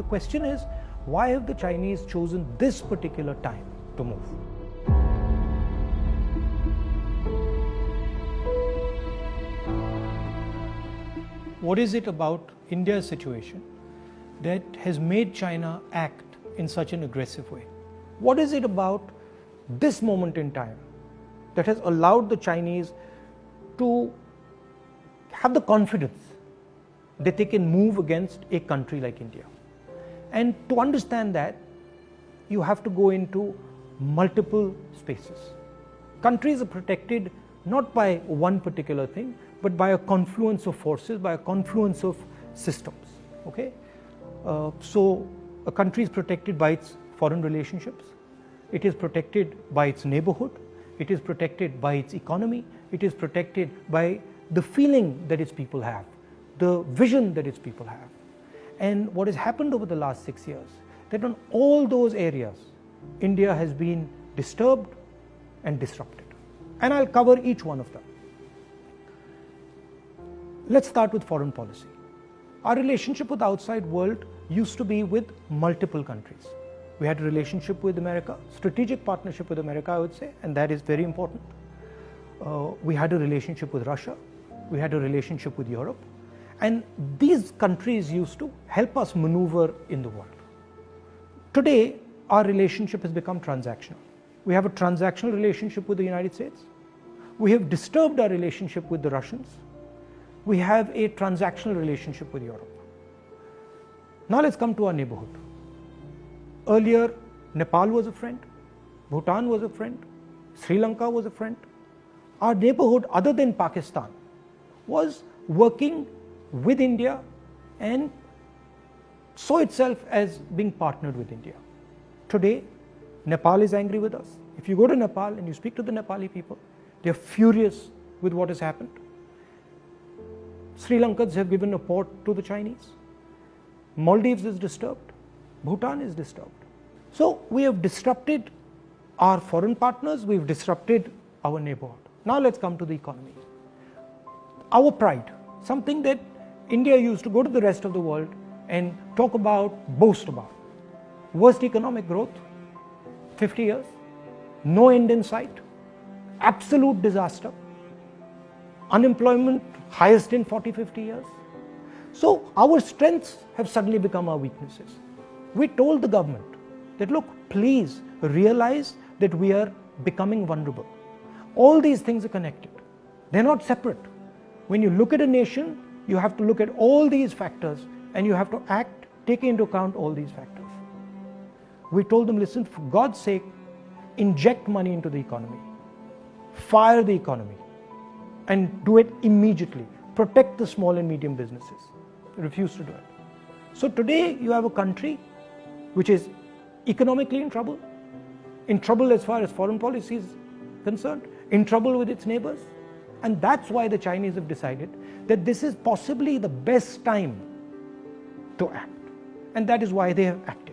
The question is, why have the Chinese chosen this particular time to move? What is it about India's situation that has made China act in such an aggressive way? What is it about this moment in time that has allowed the Chinese to have the confidence that they can move against a country like India? And to understand that, you have to go into multiple spaces. Countries are protected not by one particular thing, but by a confluence of forces, by a confluence of systems. Okay? So a country is protected by its foreign relationships, it is protected by its neighborhood, it is protected by its economy, it is protected by the feeling that its people have, the vision that its people have. And what has happened over the last 6 years, that on all those areas, India has been disturbed and disrupted. And I'll cover each one of them. Let's start with foreign policy. Our relationship with the outside world used to be with multiple countries. We had a relationship with America, strategic partnership with America, I would say, and that is very important. We had a relationship with Russia. We had a relationship with Europe. And these countries used to help us maneuver in the world. Today, our relationship has become transactional. We have a transactional relationship with the United States. We have disturbed our relationship with the Russians. We have a transactional relationship with Europe. Now let's come to our neighborhood. Earlier, Nepal was a friend, Bhutan was a friend, Sri Lanka was a friend. Our neighborhood, other than Pakistan, was working with India and saw itself as being partnered with India. Today, Nepal is angry with us. If you go to Nepal and you speak to the Nepali people, they are furious with what has happened. Sri Lankans have given a port to the Chinese. Maldives is disturbed. Bhutan is disturbed. So we have disrupted our foreign partners, we've disrupted our neighborhood. Now let's come to the economy. Our pride, something that India used to go to the rest of the world and talk about, boast about. Worst economic growth, 50 years, no end in sight, absolute disaster, unemployment highest in 40-50 years. So our strengths have suddenly become our weaknesses. We told the government that, look, please realize that we are becoming vulnerable. All these things are connected. They're not separate. When you look at a nation, you have to look at all these factors and you have to act, take into account all these factors. We told them, listen, for God's sake, inject money into the economy, fire the economy, and do it immediately. Protect the small and medium businesses. They refuse to do it. So today you have a country which is economically in trouble as far as foreign policy is concerned, in trouble with its neighbors. And that's why the Chinese have decided that this is possibly the best time to act. And that is why they have acted.